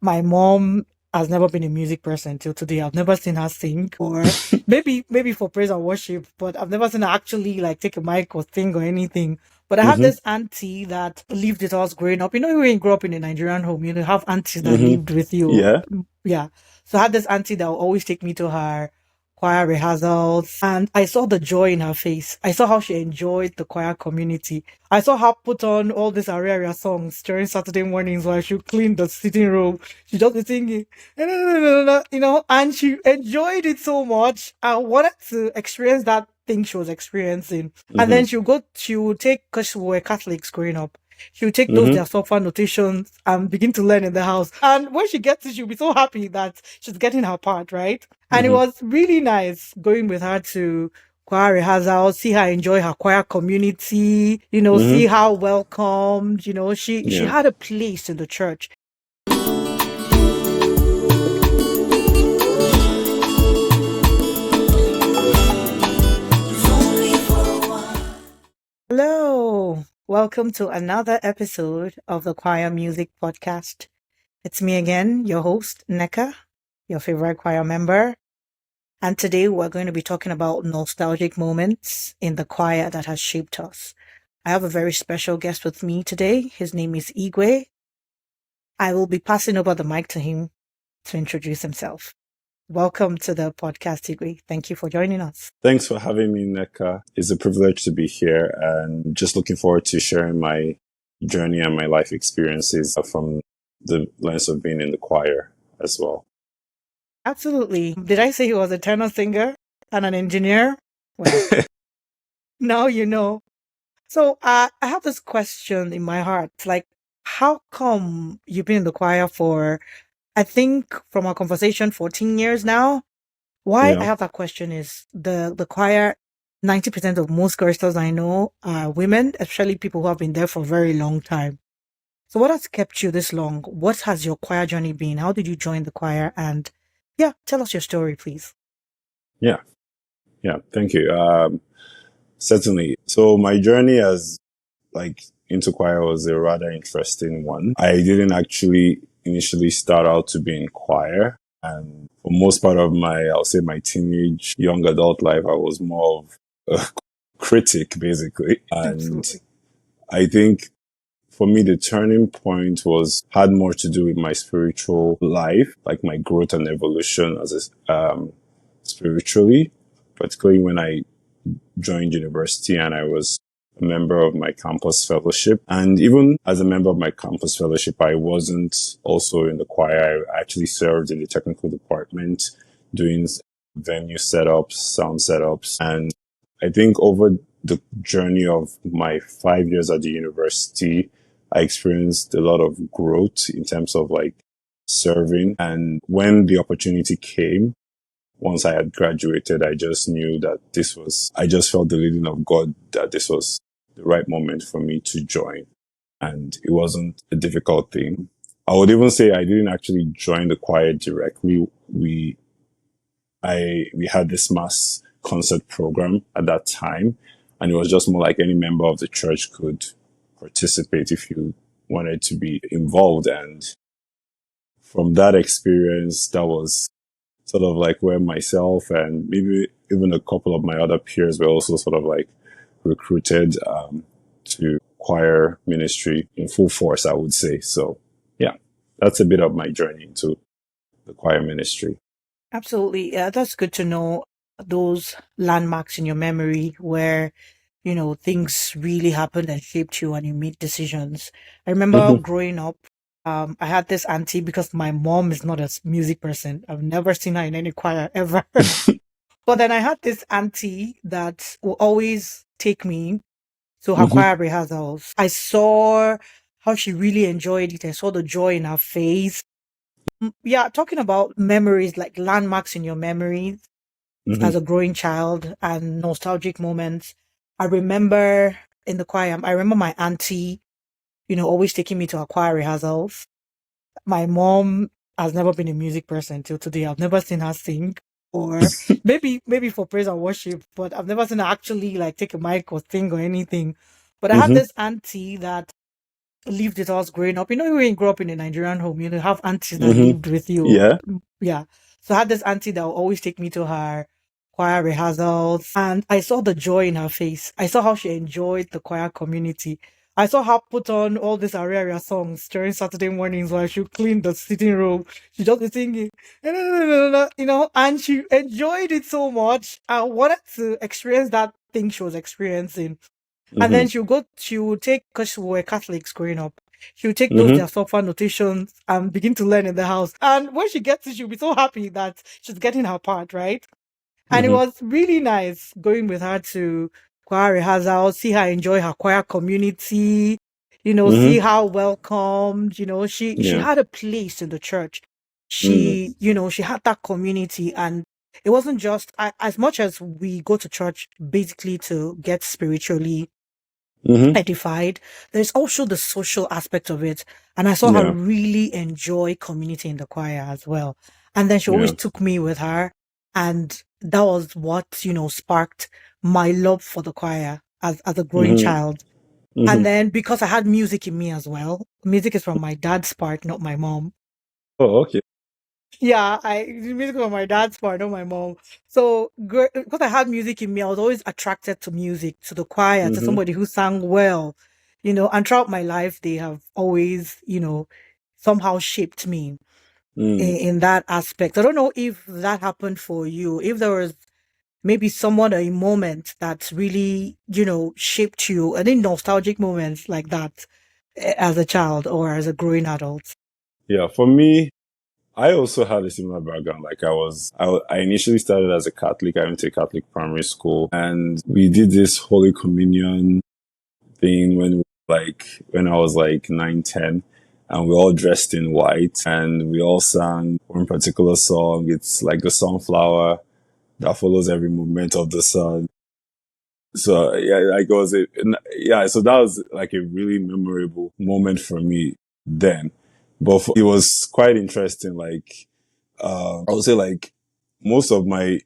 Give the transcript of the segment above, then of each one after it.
My mom has never been a music person till today. I've never seen her sing, or maybe for praise and worship, but I've never seen her actually like take a mic or sing or anything. But I had Mm-hmm. this auntie that lived with us growing up. You know, when you grow up in a Nigerian home, you know, have aunties that Mm-hmm. lived with you. Yeah. Yeah. So I had this auntie that would always take me to her choir rehearsals, and I saw the joy in her face. I saw how she enjoyed the choir community. I saw her put on all these area songs during Saturday mornings while she cleaned the sitting room. She just be singing, you know, and she enjoyed it so much. I wanted to experience that thing she was experiencing. And Mm-hmm. then she would take, because we were Catholics growing up, she would take those Mm-hmm. their software notations and begin to learn in the house. And when she gets it, she'll be so happy that she's getting her part, right? And it Mm-hmm. was really nice going with her to choir rehearsals, see her enjoy her choir community, you know, see Mm-hmm. how welcomed, you know, she Yeah. had a place in the church. Hello, welcome to another episode of the Choir Music Podcast. It's me again, your host, Neka, your favorite choir member. And today we're going to be talking about nostalgic moments in the choir that has shaped us. I have a very special guest with me today. His name is Igwe. I will be passing over the mic to him to introduce himself. Welcome to the podcast, Igwe. Thank you for joining us. Thanks for having me, Neka. It's a privilege to be here and just looking forward to sharing my journey and my life experiences from the lens of being in the choir as well. Absolutely. Did I say he was a tenor singer and an engineer? Well, now you know. So I have this question in my heart. Like, how come you've been in the choir for, I think from our conversation, 14 years now? Why I Yeah. have that question is the choir, 90% of most choristers I know are women, especially people who have been there for a very long time. So what has kept you this long? What has your choir journey been? How did you join the choir? And yeah, tell us your story, please. Yeah. Yeah. Thank you. Certainly. So my journey as like into choir was a rather interesting one. I didn't actually initially start out to be in choir. And for most part of I'll say my teenage, young adult life, I was more of a critic, basically. And Absolutely. I think for me, the turning point had more to do with my spiritual life, like my growth and evolution spiritually, particularly when I joined university and I was a member of my campus fellowship. And even as a member of my campus fellowship, I wasn't also in the choir. I actually served in the technical department doing venue setups, sound setups. And I think over the journey of my 5 years at the university, I experienced a lot of growth in terms of like serving. And when the opportunity came, once I had graduated, I just knew that I just felt the leading of God that this was the right moment for me to join. And it wasn't a difficult thing. I would even say I didn't actually join the choir directly. We had this mass concert program at that time, and it was just more like any member of the church could participate if you wanted to be involved. And from that experience, that was sort of like where myself and maybe even a couple of my other peers were also sort of like recruited to choir ministry in full force, I would say. So, yeah, that's a bit of my journey into the choir ministry. Absolutely. Yeah, that's good to know those landmarks in your memory where, you know, things really happened and shaped you and you made decisions. I remember Hmm. growing up, I had this auntie because my mom is not a music person. I've never seen her in any choir ever. But then I had this auntie that will always take me to her Hmm. choir rehearsals. I saw how she really enjoyed it. I saw the joy in her face. Yeah, talking about memories, like landmarks in your memories Hmm. as a growing child and nostalgic moments. I remember in the choir, I remember my auntie, you know, always taking me to her choir rehearsals. My mom has never been a music person till today. I've never seen her sing, or maybe for praise and worship, but I've never seen her actually like take a mic or sing or anything. But I had Hmm. this auntie that lived with us growing up. You know, when you grew up in a Nigerian home, you have aunties that Mm-hmm. lived with you. Yeah. Yeah. So I had this auntie that would always take me to her choir rehearsals, and I saw the joy in her face. I saw how she enjoyed the choir community. I saw her put on all these area songs during Saturday mornings while she would clean the sitting room. She just be singing, you know, and she enjoyed it so much. I wanted to experience that thing she was experiencing. And Mm-hmm. then she would take, because we were Catholics growing up, she would take those Mm-hmm. their software notations and begin to learn in the house. And when she gets it, she'll be so happy that she's getting her part, right? And it Mm-hmm. was really nice going with her to choir rehearsals, see her enjoy her choir community, see Mm-hmm. how welcomed, she Yeah. had a place in the church. Mm. She had that community, and it wasn't just as much as we go to church basically to get spiritually Mm-hmm. edified. There's also the social aspect of it. And I saw her Yeah. really enjoy community in the choir as well. And then she always Yeah. took me with her. And that was what, sparked my love for the choir as a growing Mm-hmm. child. Mm-hmm. And then because I had music in me as well, music is from my dad's part, not my mom. Oh, okay. Yeah, the music was my dad's part, not my mom. So because I had music in me, I was always attracted to music, to the choir, to Mm-hmm. somebody who sang well, and throughout my life, they have always, somehow shaped me Mm. in that aspect. I don't know if that happened for you, if there was maybe someone, a moment that really, shaped you, any nostalgic moments like that as a child or as a growing adult. Yeah. For me, I also had a similar background. Like I initially started as a Catholic. I went to a Catholic primary school, and we did this Holy Communion thing when I was like 9, 10, and we all dressed in white, and we all sang one particular song. It's like the sunflower that follows every movement of the sun. So yeah, like it was yeah. So that was like a really memorable moment for me then. But it was quite interesting. Like I would say like most of my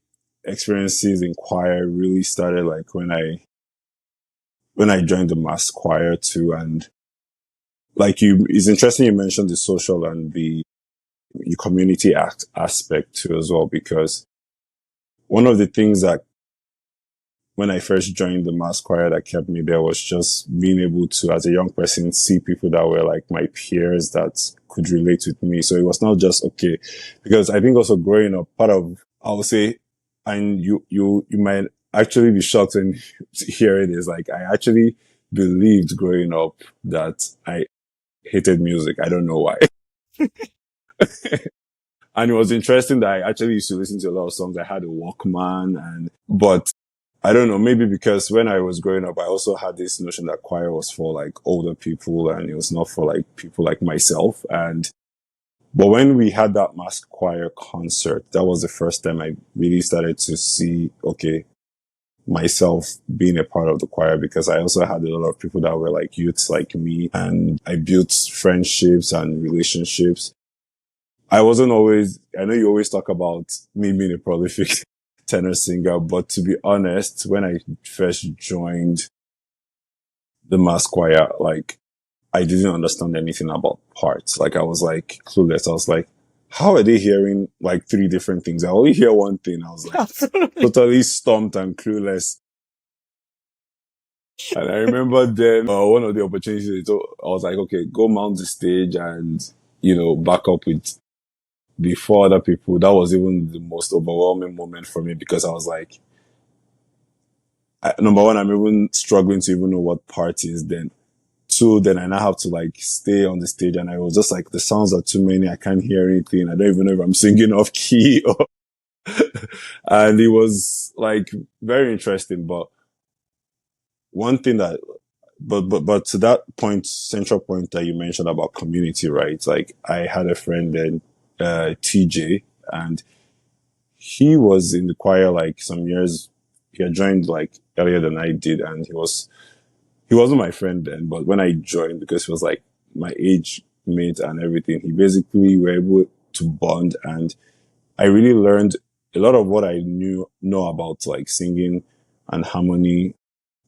experiences in choir really started like when I joined the mass choir too. And like it's interesting you mentioned the social and the community aspect too as well, because one of the things that when I first joined the mass choir that kept me there was just being able to, as a young person, see people that were like my peers that could relate with me. So it was not just okay, because I think also growing up, part of, I would say, and you might actually be shocked when you hear it, is like, I actually believed growing up that I hated music. I don't know why. And it was interesting that I actually used to listen to a lot of songs. I had a Walkman, but I don't know, maybe because when I was growing up, I also had this notion that choir was for like older people and it was not for like people like myself. But when we had that mass choir concert, that was the first time I really started to see, okay, myself being a part of the choir, because I also had a lot of people that were like youths like me, and I built friendships and relationships. I wasn't always, I know you always talk about me being a prolific tenor singer, but to be honest, when I first joined the mass choir, like I didn't understand anything about parts. Like I was like clueless. I was like, how are they hearing like three different things? I only hear one thing. I was like Absolutely. totally stumped and clueless. And I remember then one of the opportunities, I was like, okay, go mount the stage and, back up with the four other people. That was even the most overwhelming moment for me, because I was like, number one, I'm even struggling to even know what part is then. Two, then I now have to like stay on the stage, and I was just like, the sounds are too many. I can't hear anything. I don't even know if I'm singing off key and it was like very interesting. But one thing that, but to that point, central point that you mentioned about community, right? Like I had a friend then, TJ, and he was in the choir like some years. He had joined like earlier than I did, and he wasn't my friend then, but when I joined, because he was like my age mate and everything, he basically were able to bond, and I really learned a lot of what I know about like singing and harmony.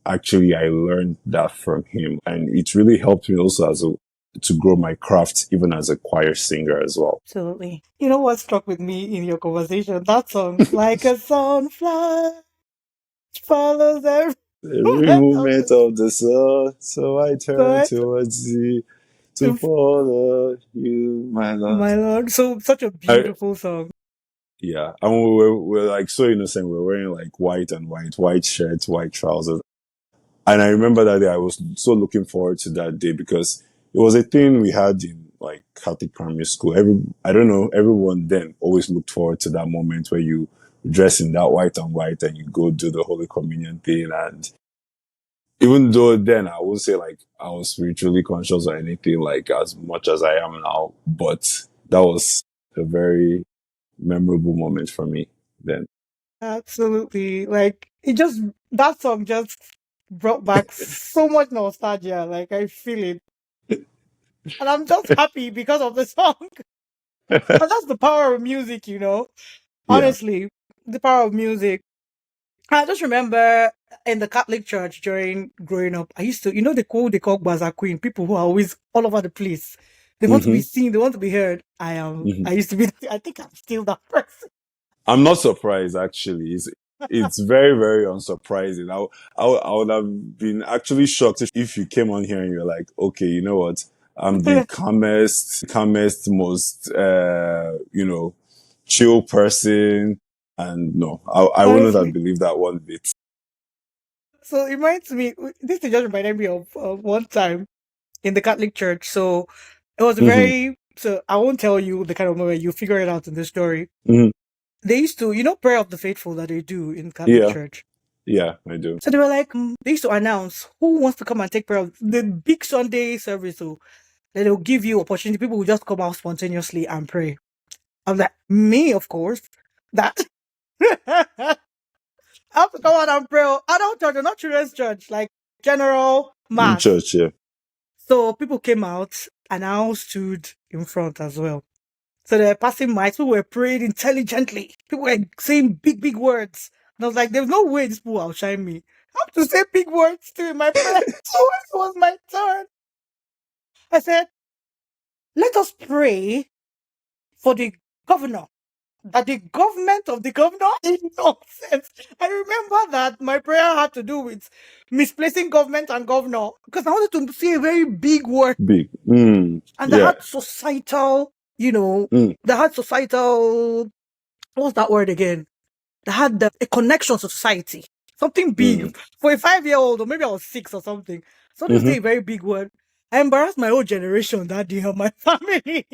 Actually, I learned that from him, and it really helped me also as a to grow my craft even as a choir singer as well. Absolutely. You know what struck with me in your conversation? That song, like a sunflower follows every Every moment of movement the of the sun, so I turn sweat. towards thee to follow you, my Lord. My Lord. So such a I, beautiful song. yeah, and we're like so innocent. We're wearing like white and white shirts, white trousers. And I remember that day I was so looking forward to that day because it was a thing we had in like Catholic primary school. I don't know, everyone then always looked forward to that moment where you dress in that white and white and you go do the Holy Communion thing. And even though then I won't say like I was spiritually conscious or anything like as much as I am now, but that was a very memorable moment for me then. Absolutely. Like it just that song just brought back so much nostalgia. Like I feel it. And I'm just happy because of the song. And that's the power of music, you know. Yeah. Honestly, the power of music. I just remember in the Catholic Church during growing up, I used to, they call Baza Queen, people who are always all over the place. They want to be Hmm. seen, they want to be heard. Hmm. I used to be, I think I'm still that person. I'm not surprised actually. It's very, very unsurprising. I would have been actually shocked if you came on here and you're like, okay, you know what? I'm the calmest, most, chill person. And no, I wouldn't have Honestly. believed that one bit. So it reminds me, this is just reminded me of one time in the Catholic Church. So it was Hmm. so I won't tell you the kind of moment you figure it out in the story. Hmm. They used to, prayer of the faithful that they do in Catholic Yeah. Church. Yeah, I do. So they were like, they used to announce who wants to come and take prayer of the big Sunday service. So that they'll give you opportunity. People will just come out spontaneously and pray. I was like, me, of course. That I have to come out and pray. Adult church, not children's church, like general In mass. church, yeah. So people came out and I stood in front as well. So they were passing mics. People were praying intelligently. People were saying big, big words. And I was like, there's no way this people will outshine me. I have to say big words too in my prayer. So when it was my turn, I said, let us pray for the governor. That the government of the governor is nonsense. I remember that my prayer had to do with misplacing government and governor because I wanted to say a very big word Big. and that Yeah. had societal, Mm, that had societal, what's that word again? That had a connection to society. Something mm, big. For a 5-year-old, or maybe I was 6 or something. So this is hmm. a very big word. I embarrassed my whole generation that day and my family.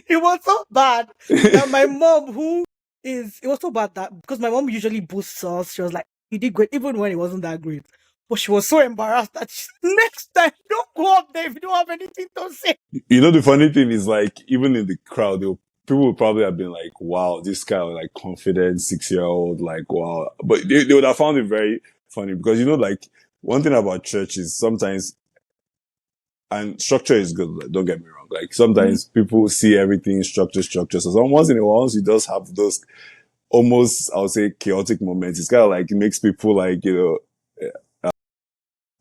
It was so bad that my mom, it was so bad that because my mom usually boosts us, she was like, you did great, even when it wasn't that great. But she was so embarrassed that next time, don't go up there if you don't have anything to say. You know, the funny thing is like, even in the crowd, people would probably have been like, wow, this guy was like confident 6 year old, like, wow. But they would have found it very funny because, you know, like one thing about church is sometimes, and structure is good, like, don't get me wrong. Like Mhm. sometimes people see everything structure. So once in a while, once you just have those almost, I would say, chaotic moments, it's kind of like, it makes people like, a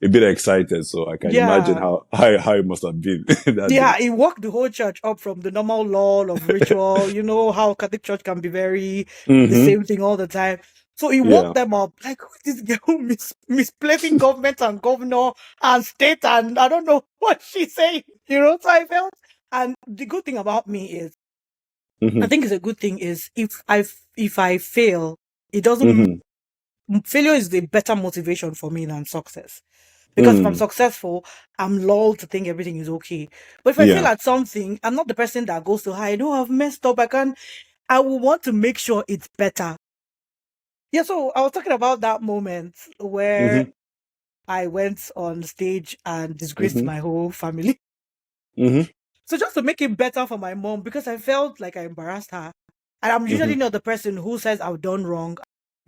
bit excited. So I can imagine Yeah. how it must have been that day. Yeah, he walked the whole church up from the normal law of ritual. You know how Catholic Church can be very the Hmm. same thing all the time. So he Yeah. walked them up like who is this girl misplacing government and governor and state and I don't know what she's saying. So I felt, and the good thing about me is, I Hmm. think it's a good thing is if I fail, it doesn't. Hmm. Failure is the better motivation for me than success. Because if I'm Mm. successful, I'm lulled to think everything is okay. But if I fail Yeah. at something, I'm not the person that goes to hide. No, I've messed up. I will want to make sure it's better. Yeah, so I was talking about that moment where Hmm. I went on stage and disgraced Hmm. my whole family. Hmm. So just to make it better for my mom, because I felt like I embarrassed her. And I'm usually Hmm. not the person who says I've done wrong.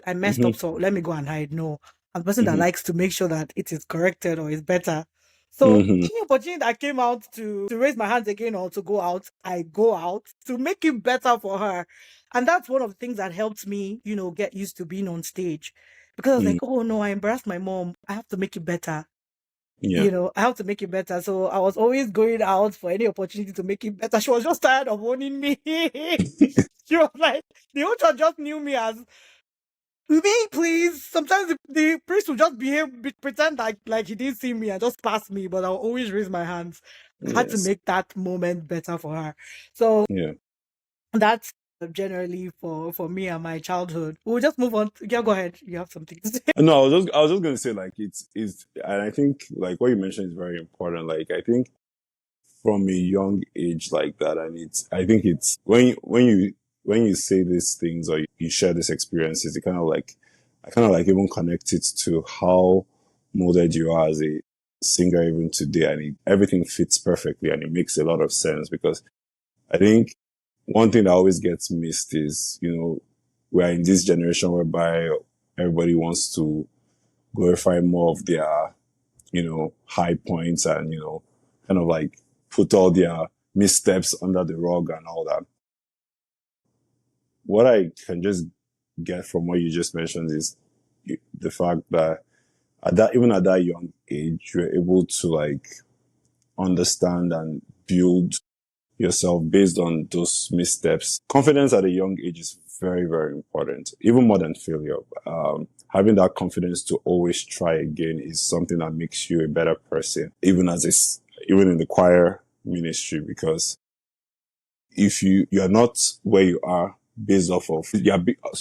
I messed up, Hmm. so let me go and hide. No, I'm the person that Hmm. likes to make sure that it is corrected or is better. So Hmm. any opportunity that came out to raise my hands again or to go out, I go out to make it better for her. And that's one of the things that helped me, get used to being on stage. Because I was like, oh no, I embarrassed my mom. I have to make it better. Yeah. I have to make it better. So I was always going out for any opportunity to make it better. She was just tired of owning me. She was like, the whole church just knew me as me, please. Sometimes the priest would just pretend like he didn't see me and just pass me, but I'll always raise my hands. I had to Yes. make that moment better for her. So Yeah. that's generally for me and my childhood. We'll just move on. Yeah, go ahead. You have something to say. No, I was just gonna say like it's and I think like what you mentioned is very important. Like I think from a young age like that, and I think it's when you say these things or you share these experiences, it kind of like I kind of like even connect it to how molded you are as a singer even today, and everything fits perfectly, and it makes a lot of sense because I think one thing that always gets missed is, we're in this generation whereby everybody wants to glorify more of their, high points and, kind of like put all their missteps under the rug and all that. What I can just get from what you just mentioned is the fact that even at that young age, you're able to like understand and build yourself based on those missteps. Confidence at a young age is very, very important, even more than failure. Having that confidence to always try again is something that makes you a better person, even in the choir ministry, because if you're not where you are based off of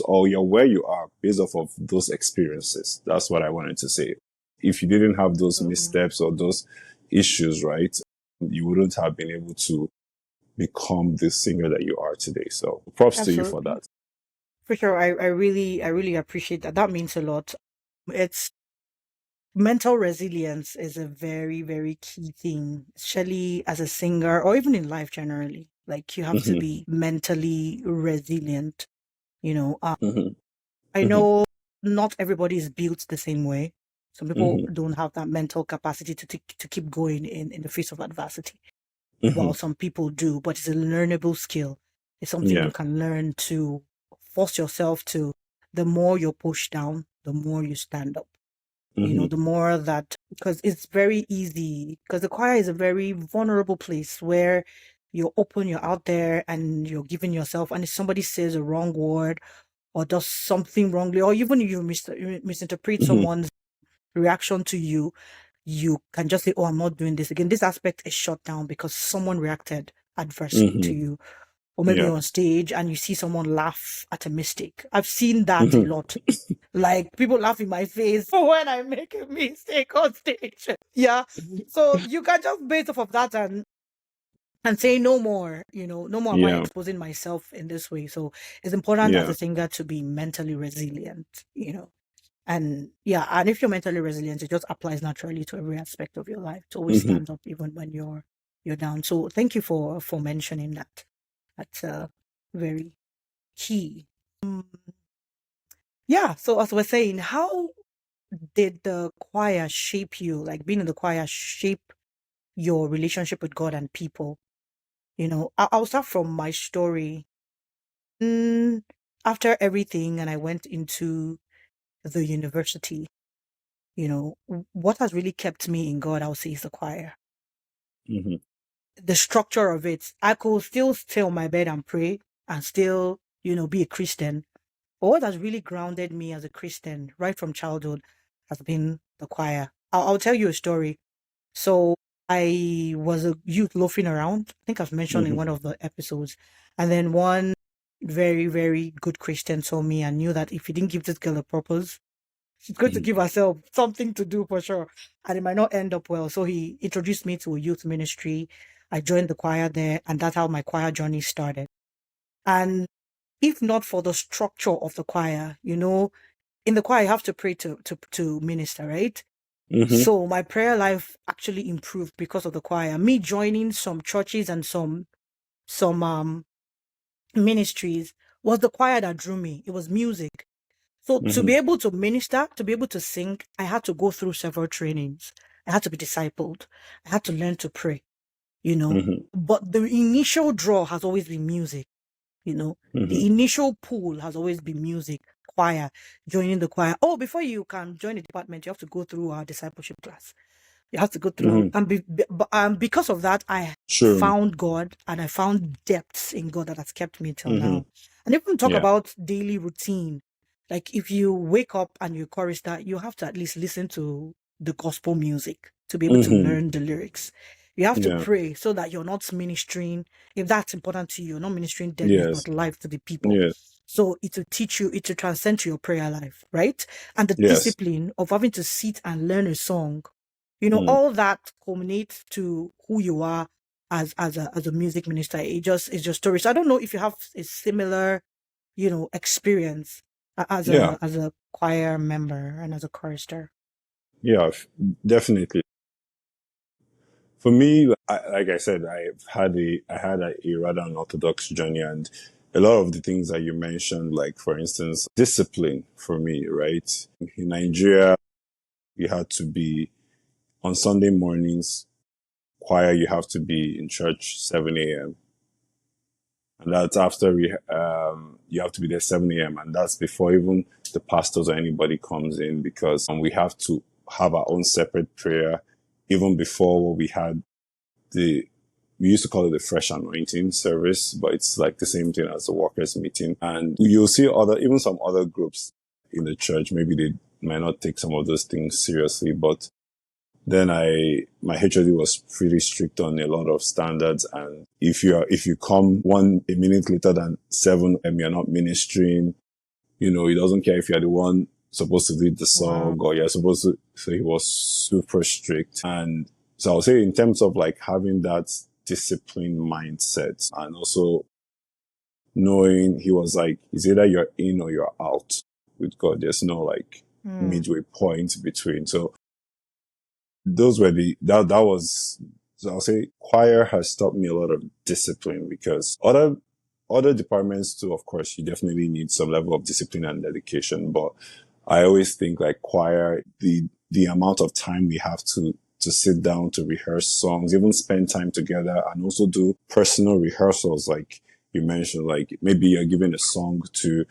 or you're where you are based off of those experiences. That's what I wanted to say. If you didn't have those Mhm. missteps or those issues, right, you wouldn't have been able to become the singer that you are today. So props to you for Absolutely. that. For sure. I really appreciate that. That means a lot. It's mental resilience is a very, very key thing, especially as a singer or even in life generally. Like you have to Hmm. be mentally resilient. You know, um, Hmm. I Hmm. know not everybody is built the same way. Some people Hmm. don't have that mental capacity to keep going in the face of adversity, while Hmm. some people do. But it's a learnable skill. It's something Yeah. you can learn to force yourself to. The more you're pushed down, the more you stand up. Hmm. The more that, because it's very easy, because the choir is a very vulnerable place where you're open, you're out there, and you're giving yourself. And if somebody says a wrong word or does something wrongly, or even if you misinterpret Hmm. someone's reaction to you, you can just say, "Oh, I'm not doing this again." This aspect is shut down because someone reacted adversely to Hmm. you, or maybe Yeah. you're on stage and you see someone laugh at a mistake. I've seen that a Hmm. lot. Like people laugh in my face when I make a mistake on stage. Yeah. So you can just base off of that and say no more, no more am I Yeah. exposing myself in this way. So it's important as Yeah. a singer to be mentally resilient. And yeah, and if you're mentally resilient, it just applies naturally to every aspect of your life. To always Hmm. stand up even when you're down. So thank you for mentioning that. That's very key. Mm, yeah. So as we're saying, how did the choir shape you? Like being in the choir shape your relationship with God and people? I'll start from my story. Mm, After everything, and I went into the university, what has really kept me in God, I'll say, is the choir. Hmm. The structure of it, I could still stay on my bed and pray and still, be a Christian. But what has really grounded me as a Christian right from childhood has been the choir. I'll tell you a story. So I was a youth loafing around. I think I've mentioned in Hmm. one of the episodes. And then one very, very good Christian saw me and knew that if he didn't give this girl a purpose, she's going to give herself something to do for sure. And it might not end up well. So he introduced me to a youth ministry. I joined the choir there, and that's how my choir journey started. And if not for the structure of the choir, in the choir you have to pray to minister, right? Hmm. So my prayer life actually improved because of the choir. Me joining some churches and some ministries was the choir that drew me. It was music. So to Hmm. be able to minister, to be able to sing, I had to go through several trainings. I had to be discipled. I had to learn to pray. Hmm. But the initial draw has always been music, you know. Hmm. The initial pool has always been music, choir, joining the choir. Oh, before you can join the department, you have to go through our discipleship class. You have to go through, Mm-hmm. because of that, I True. found God and I found depths in God that has kept me till Mm-hmm. now. And even talk Yeah. about daily routine. Like if you wake up and you're chorister, you have to at least listen to the gospel music to be able to Mm-hmm. learn the lyrics. You have to Yeah. pray so that you're not ministering, if that's important to you, you're not ministering deadness Yes. but life to the people. Yes. So it will teach you, it will transcend to your prayer life, right? And the Yes. discipline of having to sit and learn a song, Mm. all that culminates to who you are as a music minister. It's just story. So I don't know if you have a similar, experience as Yeah. a choir member and as a chorister. Yeah. Definitely. For me, like I said, I had a rather unorthodox journey, and a lot of the things that you mentioned, like for instance, discipline for me, right? In Nigeria, you had to be on Sunday mornings, choir, you have to be in church 7 a.m. And that's after you have to be there 7 a.m. And that's before even the pastors or anybody comes in, because we have to have our own separate prayer even before what we had the we used to call it the fresh anointing service, but it's like the same thing as the workers meeting. And you'll see even some other groups in the church, maybe they might not take some of those things seriously, but then my HOD was pretty strict on a lot of standards. And if you come a minute later than 7 and you're not ministering, he doesn't care if you're the one supposed to lead the Wow. song or you're supposed to. So he was super strict. And so I'll say in terms of like having that disciplined mindset and also knowing he was like, it's either you're in or you're out with God. There's no like Mm, midway point between. So those were that was, so I'll say choir has taught me a lot of discipline, because other departments too, of course, you definitely need some level of discipline and dedication. But I always think like choir, the amount of time we have to sit down to rehearse songs, even spend time together, and also do personal rehearsals, like you mentioned, like maybe you're given a song to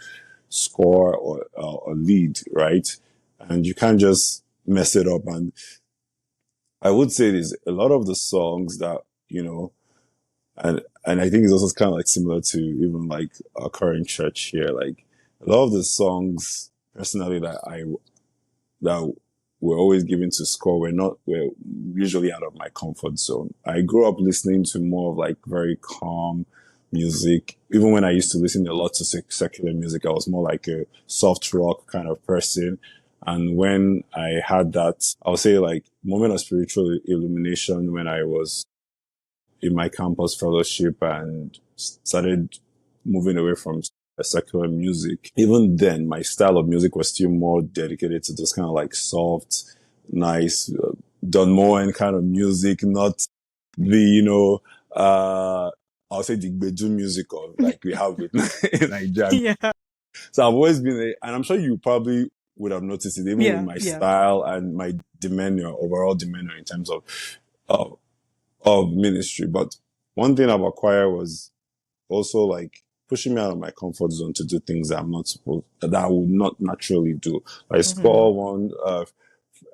score or lead, right? And you can't just mess it up. And I would say there's a lot of the songs that, and I think it's also kind of like similar to even like our current church here. Like a lot of the songs personally that we're always given to score, we're usually out of my comfort zone. I grew up listening to more of like very calm music. Even when I used to listen a lot to secular music, I was more like a soft rock kind of person. And when I had that, I would say like moment of spiritual illumination when I was in my campus fellowship and started moving away from secular music. Even then, my style of music was still more dedicated to this kind of like soft, nice, Don Moen kind of music, not the, I'll say the Gbedu music of like we have with in Nigeria. yeah, So I've always been, and I'm sure you probably would have noticed it, even with yeah, my yeah. style and my demeanor, overall demeanor in terms of of ministry. But one thing about choir was also like pushing me out of my comfort zone to do things that I would not naturally do. Like Mm-hmm. score one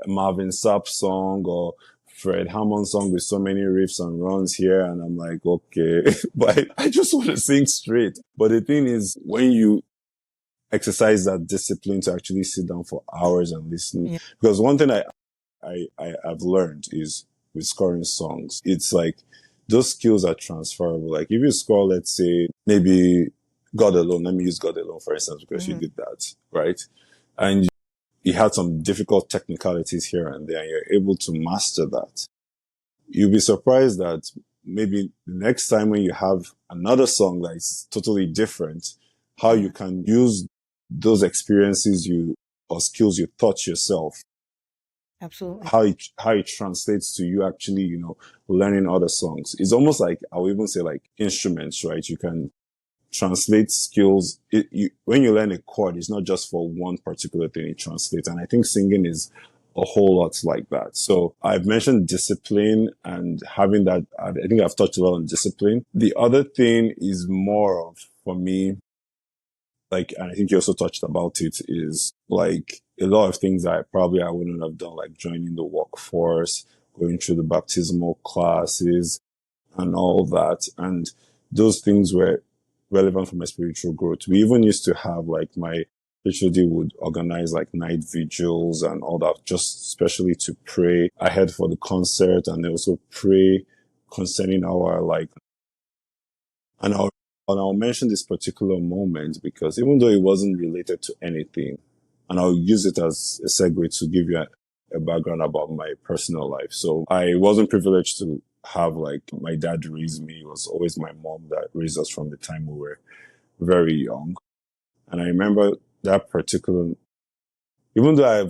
Marvin Sapp song or Fred Hammond song with so many riffs and runs here, and I'm like, okay, but I just want to sing straight. But the thing is, when you exercise that discipline to actually sit down for hours and listen, Yeah. because one thing I have learned is with scoring songs, it's like those skills are transferable. Like if you score, let's say maybe God Alone, let me use God Alone for instance, because you Mm-hmm. did that, right? And you had some difficult technicalities here and there, and you're able to master that. You'll be surprised that maybe the next time when you have another song that is totally different, how you Yeah. can use those experiences or skills you taught yourself, Absolutely. how it translates to you actually, learning other songs. It's almost like I would even say like instruments, right? You can translate skills. When you learn a chord, it's not just for one particular thing; it translates. And I think singing is a whole lot like that. So I've mentioned discipline and having that. I think I've touched a lot on discipline. The other thing is more of for me, like, and I think you also touched about it, is like a lot of things that I wouldn't have done, like joining the workforce, going through the baptismal classes and all that. And those things were relevant for my spiritual growth. We even used to have like my HOD would organize like night vigils and all that, just especially to pray ahead for the concert and also pray concerning our like, and I'll mention this particular moment because even though it wasn't related to anything, and I'll use it as a segue to give you a background about my personal life. So I wasn't privileged to have like my dad raise me. It was always my mom that raised us from the time we were very young. And I remember that particular, even though I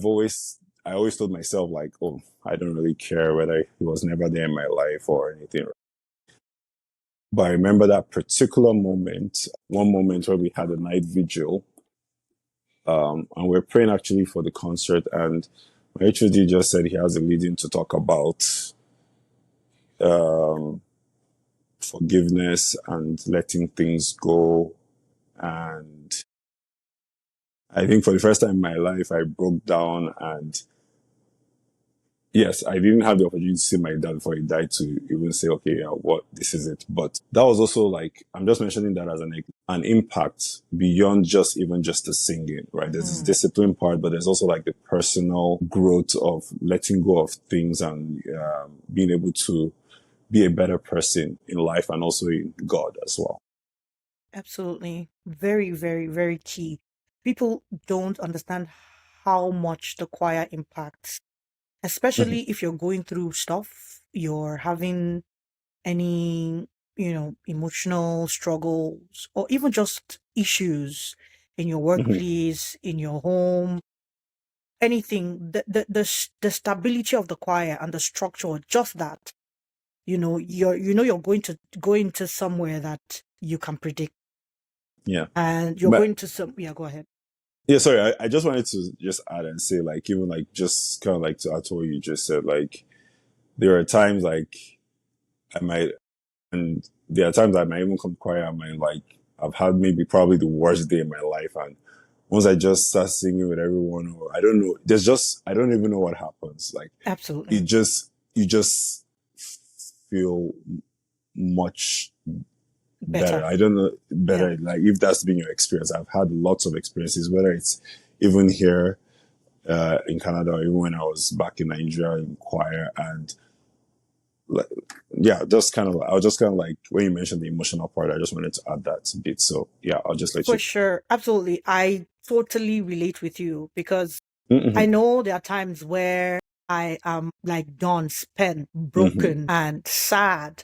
always told myself like, oh, I don't really care whether he was never there in my life or anything. But I remember that particular moment, one moment where we had a night vigil, and we're praying actually for the concert, and my HOD just said he has a leading to talk about um, forgiveness and letting things go. And I think for the first time in my life, I broke down and yes, I didn't have the opportunity to see my dad before he died to even say, okay, yeah, what, this is it. But that was also like, I'm just mentioning that as an impact beyond just even just the singing, right? There's this discipline part, but there's also like the personal growth of letting go of things and being able to be a better person in life and also in God as well. Absolutely. Very, very, very key. People don't understand how much the choir impacts, especially if you're going through stuff, you're having any, emotional struggles or even just issues in your Mhm. workplace, in your home, anything, the stability of the choir and the structure, just that, you're going to go into somewhere that you can predict Yeah. and you're But going to yeah, go ahead. yeah, sorry, I just wanted to just add and say like, even like just kind of like to add to what you just said, like there are times like I might, and there are times I might even come quiet. I might like, I've had maybe probably the worst day in my life. And once I just start singing with everyone, or I don't know, there's just, I don't even know what happens. Like Absolutely. you just feel much better. Better. I don't know, Yeah. better. Like if that's been your experience, I've had lots of experiences, whether it's even here, in Canada, or even when I was back in Nigeria in choir and like, yeah, just kind of, I was just kind of like, when you mentioned the emotional part, I just wanted to add that bit. So yeah, I'll just let For you. sure. Absolutely. I totally relate with you because I Mm-hmm, know there are times where I am like done, spent, mm-hmm, broken, and sad.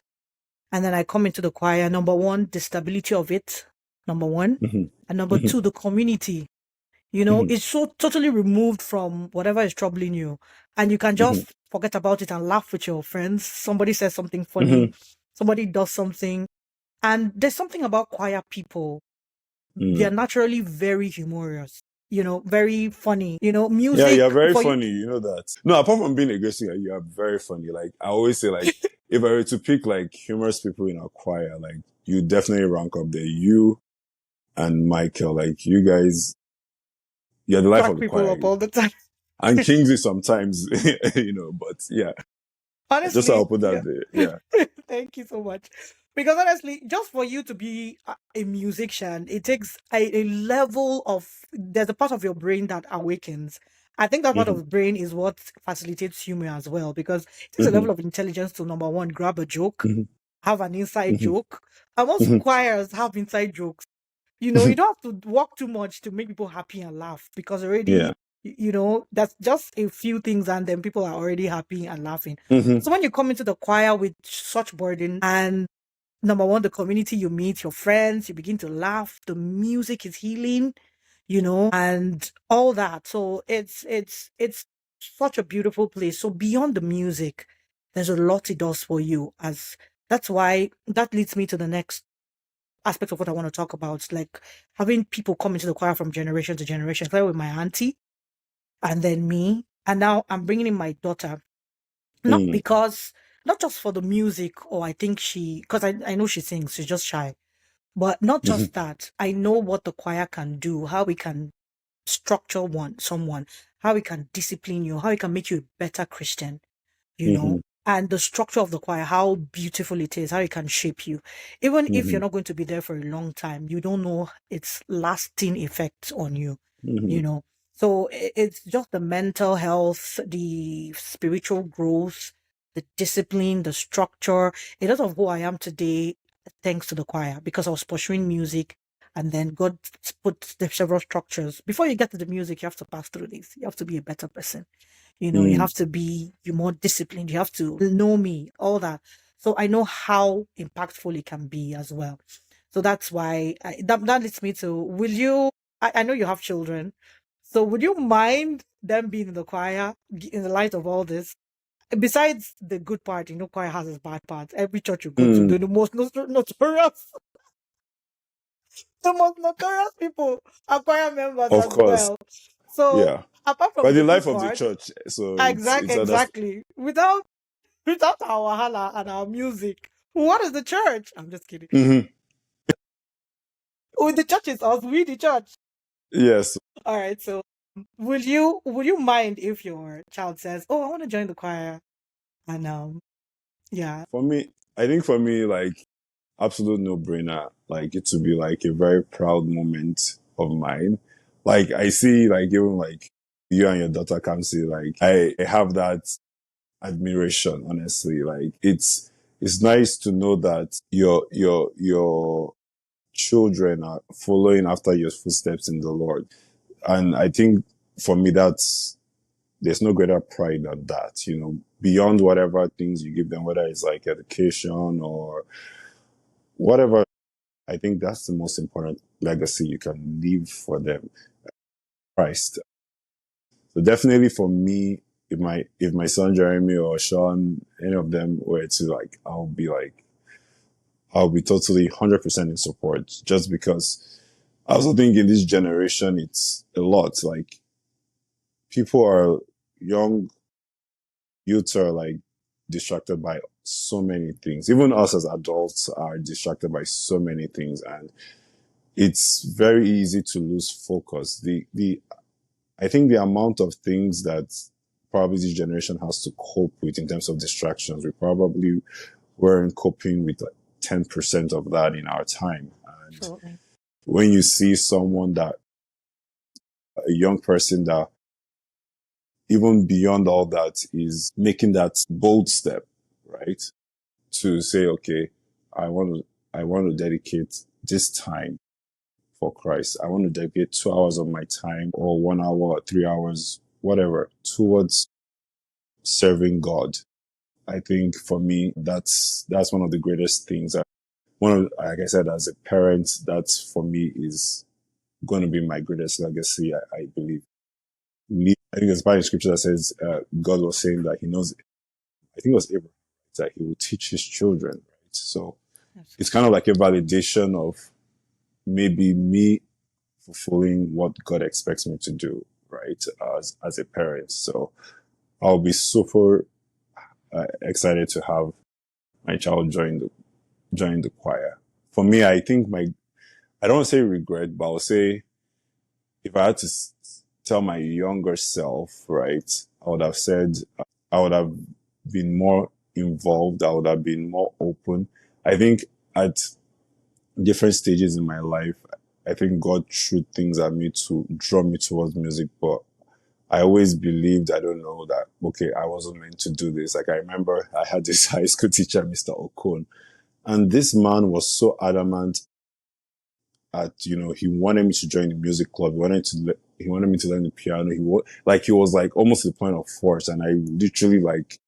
And then I come into the choir. Number one, the stability of it. Number one. And number mm-hmm, two, the community. mm-hmm, It's so totally removed from whatever is troubling you. And you can mm-hmm, just forget about it and laugh with your friends. Somebody says something funny, mm-hmm, somebody does something. And there's something about choir people. They're mm. naturally very humorous, very funny, Yeah, music you're very for you. funny. You know that. No, apart from being a great singer, you are very funny. Like I always say, like if I were to pick like humorous people in our choir, like you definitely rank up there. You and Michael, like you guys, you're the life Crack of the people choir. up all the time. And Kingsley sometimes, but yeah, just so I'll Honestly, put yeah. that there. Yeah. Thank you so much. Because honestly, just for you to be a musician, it takes a level of, there's a part of your brain that awakens. I think that part Mm-hmm, of the brain is what facilitates humor as well, because it takes a mm-hmm, level of intelligence to, number one, grab a joke, mm-hmm, have an inside mm-hmm, joke. And most mm-hmm. choirs have inside jokes. You don't have to walk too much to make people happy and laugh because Yeah. already, that's just a few things and then people are already happy and laughing. Mm-hmm, So when you come into the choir with such burden and number one, the community you meet, your friends, you begin to laugh, the music is healing, and all that. So it's such a beautiful place. So beyond the music, there's a lot it does for you as that's why that leads me to the next aspect of what I want to talk about, like having people come into the choir from generation to generation. Started with my auntie, and then me, and now I'm bringing in my daughter. Not mm-hmm, because, not just for the music, or I think because I know she sings, she's just shy. But not mm-hmm, just that, I know what the choir can do, how we can structure someone, how we can discipline you, how we can make you a better Christian, you mm-hmm. know. and the structure of the choir, how beautiful it is, how it can shape you. Even if Hmm. you're not going to be there for a long time, you don't know its lasting effects on you, Hmm. you know. So it's just the mental health, the spiritual growth, the discipline, the structure. A lot of who I am today, thanks to the choir, because I was pursuing music. And then God put the several structures. Before you get to the music, you have to pass through this. You have to be a better person. You Mm. have to be you more disciplined. You have to know me, all that. So I know how impactful it can be as well. So that's why that leads me to, will you, I know you have children. So would you mind them being in the choir in the light of all this? Besides the good part, choir has its bad parts. Every church you go to, Mm. they're the most notorious, the most notorious people are choir members Of as course. well. So Yeah. apart from But the the life good of the part, church, so it's exactly. Without our wahala and our music, what is the church? I'm just kidding. Mhm. Oh, the church is us. We the church. Yes. All right. So, would you mind if your child says, "Oh, I want to join the choir," and yeah. For me, I think for me, like absolute no brainer. Like it would be like a very proud moment of mine. Like I see, like even like you and your daughter come see, like I have that admiration. Honestly, like it's nice to know that your children are following after your footsteps in the Lord. And I think for me, there's no greater pride than that, beyond whatever things you give them, whether it's like education or whatever. I think that's the most important legacy you can leave for them, Christ. So definitely for me, if my son Jeremy or Sean, any of them were to like, I'll be totally 100% in support, just because I also think in this generation, it's a lot. Like people are young, youths are like distracted by so many things. Even us as adults are distracted by so many things, and it's very easy to lose focus. The I think the amount of things that probably this generation has to cope with in terms of distractions, we probably weren't coping with like 10% of that in our time. And Absolutely. when you see someone that a young person that even beyond all that is making that bold step, right? To say, okay, I want to, I want to dedicate this time for Christ. I want to dedicate 2 hours of my time or 1 hour, or 3 hours, whatever, towards serving God. I think for me, that's one of the greatest things. Like I said, as a parent, that's for me is going to be my greatest legacy. I believe. I think there's a part in scripture that says God was saying that He knows. I think it was Abraham that He will teach His children. Right. So it's kind of like a validation of maybe me fulfilling what God expects me to do, right? As a parent. So I'll be super excited to have my child join the choir. For me, I think I don't want to say regret, but I'll say if I had to tell my younger self, right, I would have said I would have been more involved. I would have been more open. I think at different stages in my life, I think God threw things at me to draw me towards music, but I always believed, I don't know, that, okay, I wasn't meant to do this. Like, I remember I had this high school teacher, Mr. Okon, and this man was so adamant he wanted me to join the music club. He wanted me to learn the piano. He was like almost to the point of force. And I literally like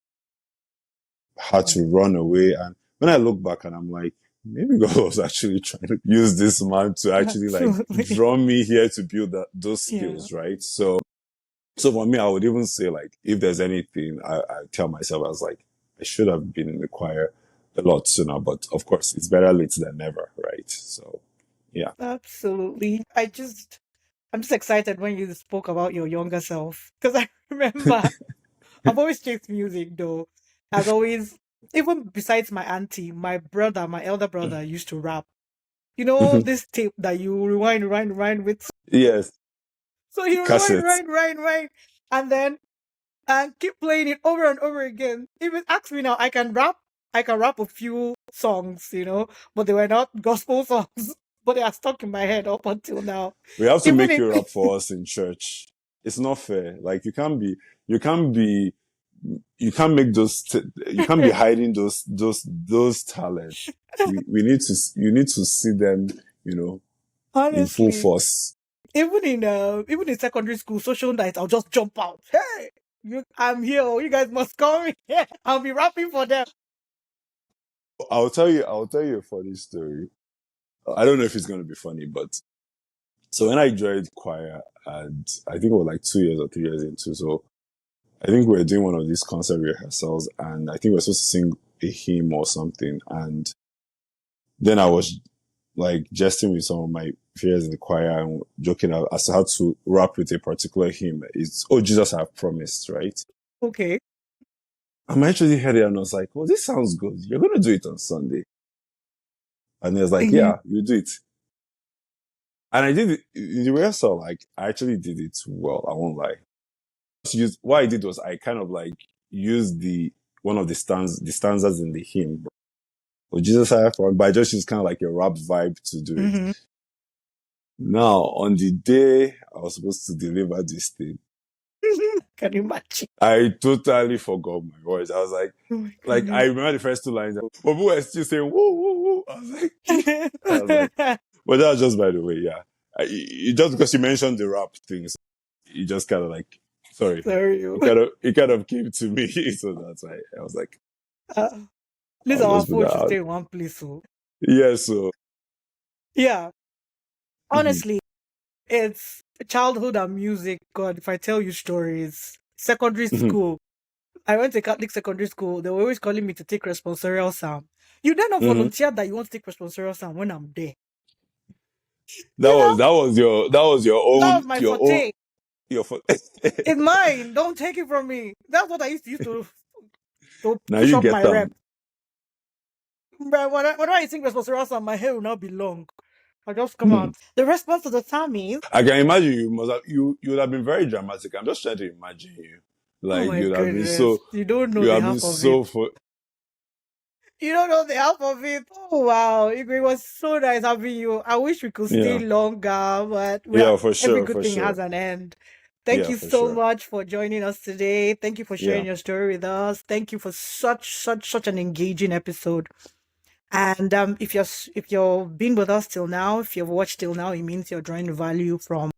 had to Mm. run away. And when I look back and I'm like, maybe God was actually trying to use this man to actually like Absolutely. draw me here to build those Yeah. skills, right? So for me, I would even say like, if there's anything, I tell myself, I was like, I should have been in the choir a lot sooner, but of course it's better late than never, right? So yeah. Absolutely. I'm just excited when you spoke about your younger self, because I remember I've always chased music though. As always, even besides my auntie, my brother, my elder brother used to rap. You know Mhm. this tape that you rewind, rewind, rewind with. Yes, So he rewind, cassettes. rewind, rewind, rewind, and then and keep playing it over and over again. If it asks me now, I can rap a few songs, but they were not gospel songs, but they are stuck in my head up until now. We have to Even make if you rap for us in church. It's not fair. Like you can't be, you can't make you can't be hiding those talents. We need to, you need to see them, you know, in full honestly, force. even in secondary school, social night, I'll just jump out. Hey, I'm here. Oh, you guys must come. Yeah, I'll be rapping for them. I'll tell you a funny story. I don't know if it's going to be funny, but so when I joined choir, and I think it was like 2 years or 3 years into, so I think we were doing one of these concert rehearsals, and I think we were supposed to sing a hymn or something. And then I was like jesting with some of my peers in the choir and joking as to how to rap with a particular hymn. It's "Oh Jesus, I have promised," right? Okay. And I actually heard it and I was like, "Oh, this sounds good. You're gonna do it on Sunday." And he was like, Mhm. "Yeah, you do it." And I did it in the rehearsal. Like, I actually did it well. I won't lie. What I did was I kind of like used one of the stanzas in the hymn. Oh Jesus, I have promised, but I just used kind of like a rap vibe to do it. Mhm. Now, on the day I was supposed to deliver this thing, Can you imagine? I totally forgot my words. I was Oh my like I goodness. remember the first two lines, but people were still saying whoa, whoa, whoa. I was like, I was like, but that was just by the way, yeah. Just because you mentioned the rap thing, so it just kind of like, sorry, Sorry, you. it kind of came to me, so that's why I was like, Uh, This I'll our just put phone that should out. stay in one place. So Yeah, so yeah, mhm, honestly, it's childhood and music. God, if I tell you stories, secondary mhm, school. I went to Catholic secondary school. They were always calling me to take responsorial psalm. You then not mhm. volunteer that you want to take responsorial psalm when I'm there. You know, That was that was my forte. your It's mine. Don't take it from me. That's what I used to use to now push you up get my rep. them. But when I sing responsorial psalm, my hair will not be long. I just come Hmm. out. The response to the psalm is, I can imagine you would have been very dramatic. I'm just trying to imagine you. oh Like my goodness, you don't know you the have been half of it. so for You don't know the half of it. Oh wow, it was so nice having you. I wish we could stay yeah. longer, but Yeah, every for good thing sure. has an end. Thank Yeah, you for so sure. much for joining us today. Thank you for sharing Yeah. your story with us. Thank you for such an engaging episode. And if you've been with us till now, if you've watched till now, it means you're drawing value from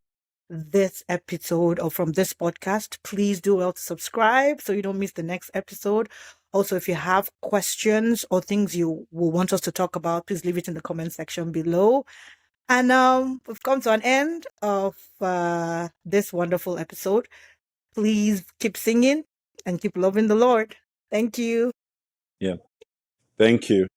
this episode or from this podcast. Please do well to subscribe so you don't miss the next episode. Also, if you have questions or things you will want us to talk about, please leave it in the comment section below. And we've come to an end of this wonderful episode. Please keep singing and keep loving the Lord. Thank you. Yeah. Thank you.